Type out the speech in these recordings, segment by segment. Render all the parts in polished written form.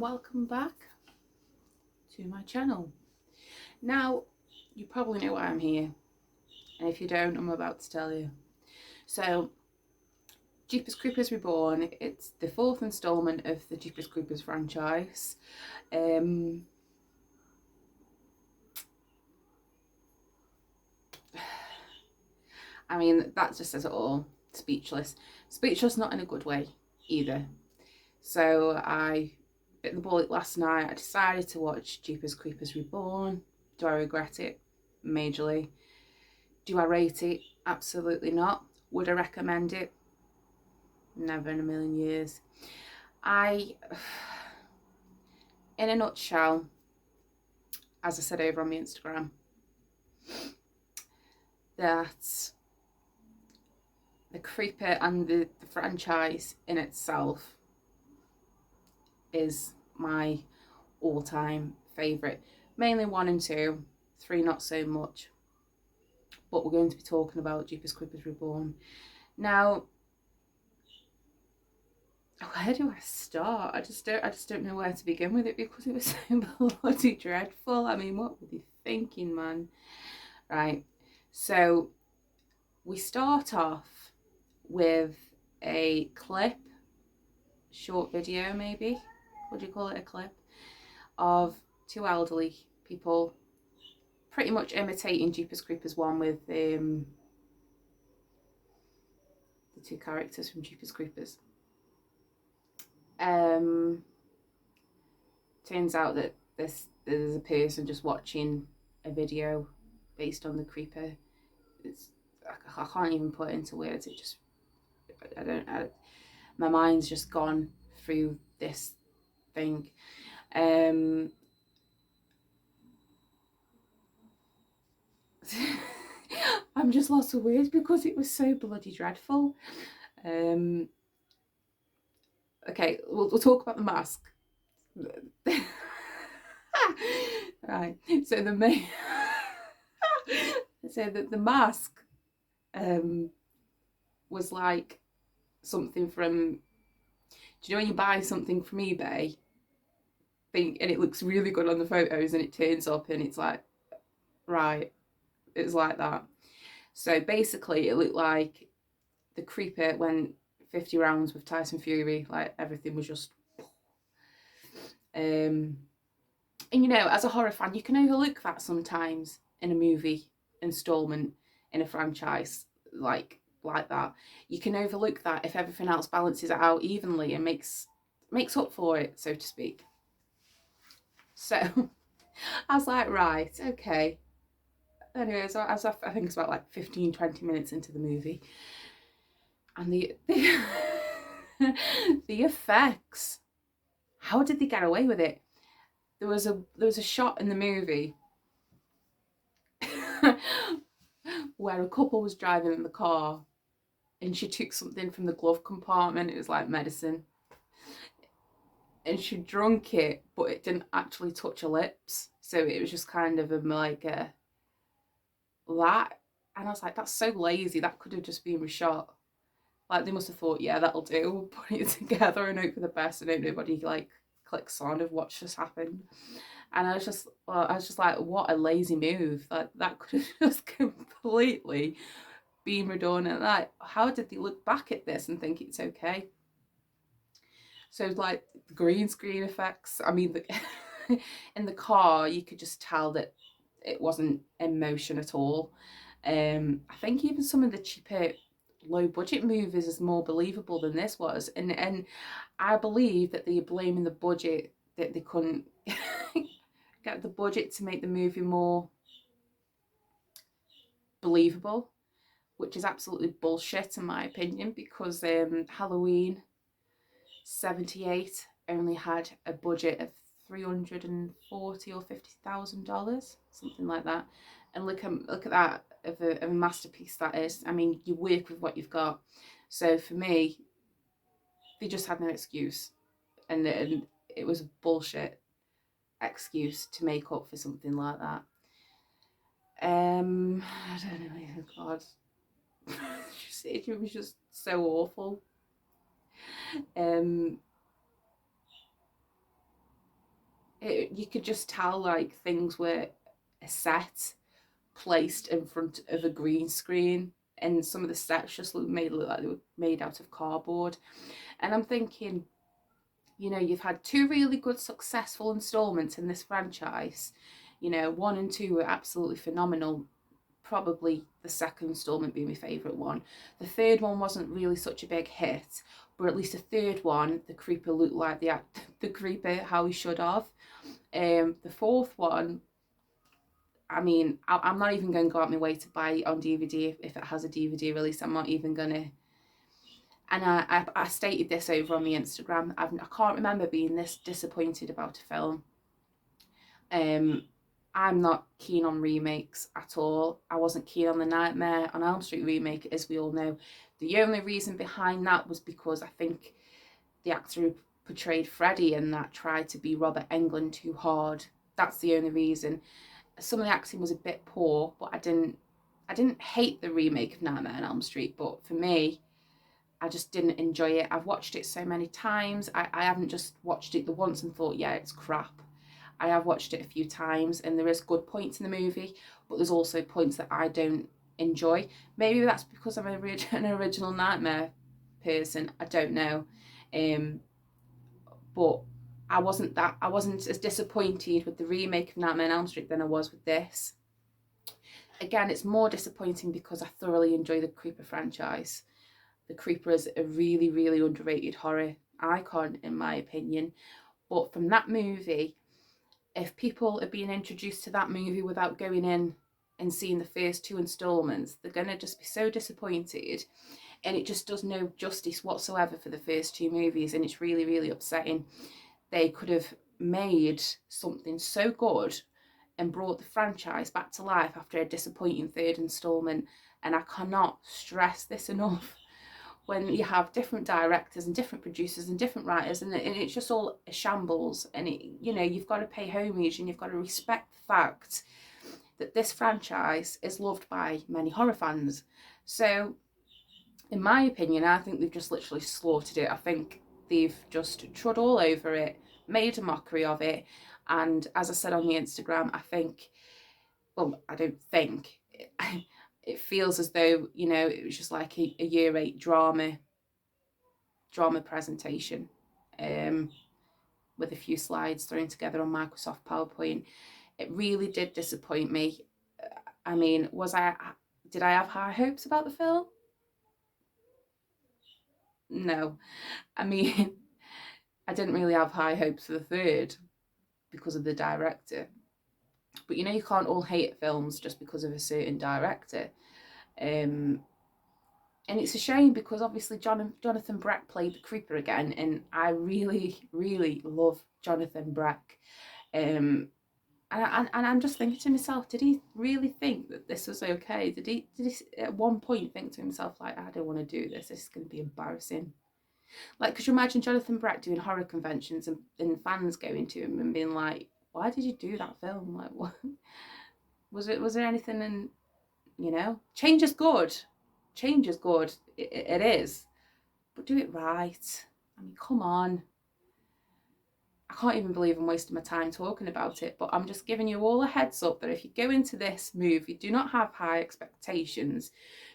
and welcome back to my channel. Now, you probably know why I'm here, and if you don't, I'm about to tell you. So, Jeepers Creepers Reborn, it's the fourth installment of the Jeepers Creepers franchise. I mean, that just says it all. Speechless. Speechless, not in a good way either. So I bit the bullet last night. I decided to watch Jeepers Creepers Reborn. Do I regret it? Majorly. Do I rate it? Absolutely not. Would I recommend it? Never in a million years. In a nutshell, as I said over on my Instagram, that the Creeper and the franchise in itself is my all-time favourite. Mainly 1 and 2, 3 not so much. But we're going to be talking about Jeepers Creepers Reborn. Now, where do I start? I just don't know where to begin with it because it was so bloody dreadful. I mean, what were they thinking, man? Right, so we start off with a clip, short video maybe, would you call it a clip, of 2 elderly people pretty much imitating Jeepers Creepers 1 with the 2 characters from Jeepers Creepers. Turns out that there's a person just watching a video based on the Creeper. I can't even put it into words. It just, my mind's just gone through this thing. I'm just lost for words because it was so bloody dreadful. Okay, we'll talk about the mask. Right, so the main so the mask was like something from, do you know when you buy something from eBay and it looks really good on the photos and it turns up and it's like, right, it's like that. So basically it looked like the Creeper went 50 rounds with Tyson Fury, like everything was just and you know, as a horror fan, you can overlook that sometimes in a movie installment, in a franchise like that. You can overlook that if everything else balances it out evenly and makes up for it, so to speak. So I was like, right, okay. Anyways, I think it's about like 15-20 minutes into the movie, and the the effects, how did they get away with it? There was a shot in the movie where a couple was driving in the car and she took something from the glove compartment. It was like medicine, and she drunk it, but it didn't actually touch her lips, so it was just kind of like a that. And I was like, that's so lazy. That could have just been reshot. Like, they must have thought, yeah, that'll do, we'll put it together and hope for the best and hope nobody like clicks on of what just happened. And I was just like, what a lazy move. Like, that could have just completely been redundant. Like, how did they look back at this and think it's okay? So like green screen effects, I mean, in the car you could just tell that it wasn't in motion at all. I think even some of the cheaper low budget movies is more believable than this was, and I believe that they're blaming the budget, that they couldn't get the budget to make the movie more believable, which is absolutely bullshit in my opinion, because Halloween 78 only had a budget of $340,000 or $50,000, something like that. And look at that, of a masterpiece that is. I mean, you work with what you've got. So for me, they just had no excuse, and it was a bullshit excuse to make up for something like that. I don't know. God, it was just so awful. You could just tell like things were a set placed in front of a green screen, and some of the sets just made it look like they were made out of cardboard. And I'm thinking, you know, you've had two really good successful installments in this franchise. You know, 1 and 2 were absolutely phenomenal. Probably the second installment being my favourite one. The third one wasn't really such a big hit, but at least the third one, the creeper looked like the creeper how he should have. The fourth one, I mean, I'm not even going to go out my way to buy it on DVD if it has a DVD release. I'm not even going to. And I stated this over on my Instagram. I can't remember being this disappointed about a film. I'm not keen on remakes at all. I wasn't keen on the Nightmare on Elm Street remake, as we all know. The only reason behind that was because I think the actor who portrayed Freddy in that tried to be Robert Englund too hard. That's the only reason. Some of the acting was a bit poor, but I didn't hate the remake of Nightmare on Elm Street, but for me, I just didn't enjoy it. I've watched it so many times. I haven't just watched it the once and thought, yeah, it's crap. I have watched it a few times, and there is good points in the movie, but there's also points that I don't enjoy. Maybe that's because I'm an original Nightmare person. I don't know. But I wasn't as disappointed with the remake of Nightmare on Elm Street than I was with this. Again, it's more disappointing because I thoroughly enjoy the Creeper franchise. The Creeper is a really, really underrated horror icon, in my opinion. But from that movie, if people are being introduced to that movie without going in and seeing the first two installments, they're going to just be so disappointed. And it just does no justice whatsoever for the first two movies. And it's really, really upsetting. They could have made something so good and brought the franchise back to life after a disappointing third installment. And I cannot stress this enough. When you have different directors and different producers and different writers, and it's just all a shambles, and you know, you've got to pay homage and you've got to respect the fact that this franchise is loved by many horror fans. So in my opinion, I think they've just literally slaughtered it. I think they've just trod all over it, made a mockery of it, and as I said on the Instagram, I think, well, I don't think, it feels as though, you know, it was just like a year 8 drama presentation, with a few slides thrown together on Microsoft PowerPoint. It really did disappoint me. I mean, did I have high hopes about the film? No. I mean, I didn't really have high hopes for the third because of the director. But you know, you can't all hate films just because of a certain director. And it's a shame because obviously Jonathan Breck played the Creeper again, and I really, really love Jonathan Breck. And I'm just thinking to myself, did he really think that this was okay? Did he at one point think to himself, like, I don't want to do this. This is going to be embarrassing. Like, could you imagine Jonathan Breck doing horror conventions and fans going to him and being like, why did you do that film? Like, what? Was there anything in, you know? Change is good. Change is good. It is. But do it right. I mean, come on. I can't even believe I'm wasting my time talking about it, but I'm just giving you all a heads up that if you go into this movie, do not have high expectations.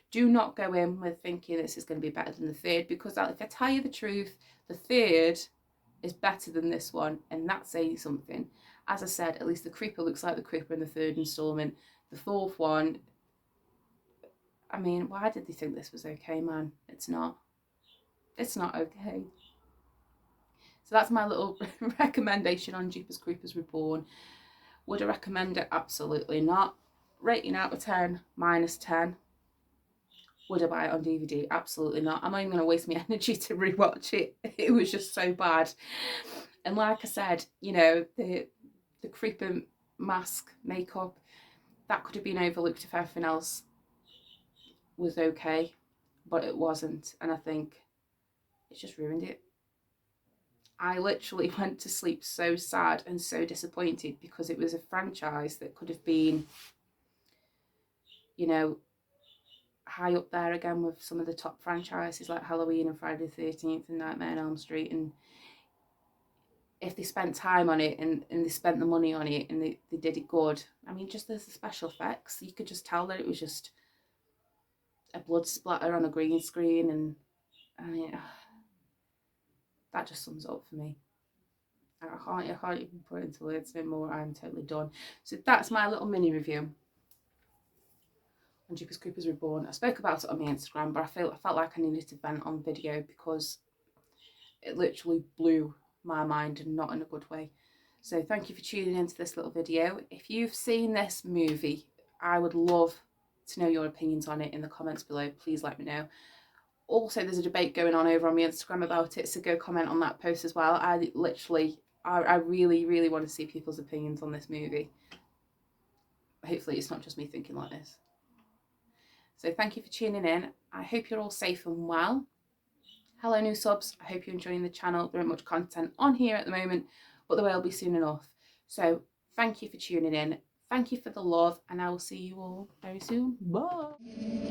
Do not go in with thinking this is going to be better than the third, because if I tell you the truth, the third is better than this one, and that's saying something. As I said, at least the Creeper looks like the Creeper in the third installment. The fourth one, I mean, why did they think this was okay, man? It's not. It's not okay. So that's my little recommendation on Jeepers Creepers Reborn. Would I recommend it? Absolutely not. Rating out of 10, -10. Would I buy it on DVD? Absolutely not. I'm not even going to waste my energy to rewatch it. It was just so bad. And like I said, you know, the Creeper mask, makeup, that could have been overlooked if everything else was okay, but it wasn't. And I think it's just ruined it. I literally went to sleep so sad and so disappointed because it was a franchise that could have been, you know, high up there again with some of the top franchises like Halloween and Friday the 13th and Nightmare on Elm Street, and if they spent time on it and they spent the money on it and they did it good. I mean, just there's the special effects. You could just tell that it was just a blood splatter on a green screen, and I mean, that just sums it up for me. I can't even put it into words anymore. I'm totally done. So that's my little mini review on Jeepers Creepers Reborn. I spoke about it on my Instagram, but I felt like I needed to vent on video because it literally blew my mind, and not in a good way. So thank you for tuning into this little video. If you've seen this movie, I would love to know your opinions on it in the comments below. Please let me know. Also, there's a debate going on over on my Instagram about it, so go comment on that post as well. I really, really want to see people's opinions on this movie. Hopefully it's not just me thinking like this. So thank you for tuning in. I hope you're all safe and well. Hello new subs, I hope you're enjoying the channel. There isn't much content on here at the moment, but there will be soon enough. So thank you for tuning in. Thank you for the love, and I will see you all very soon. Bye.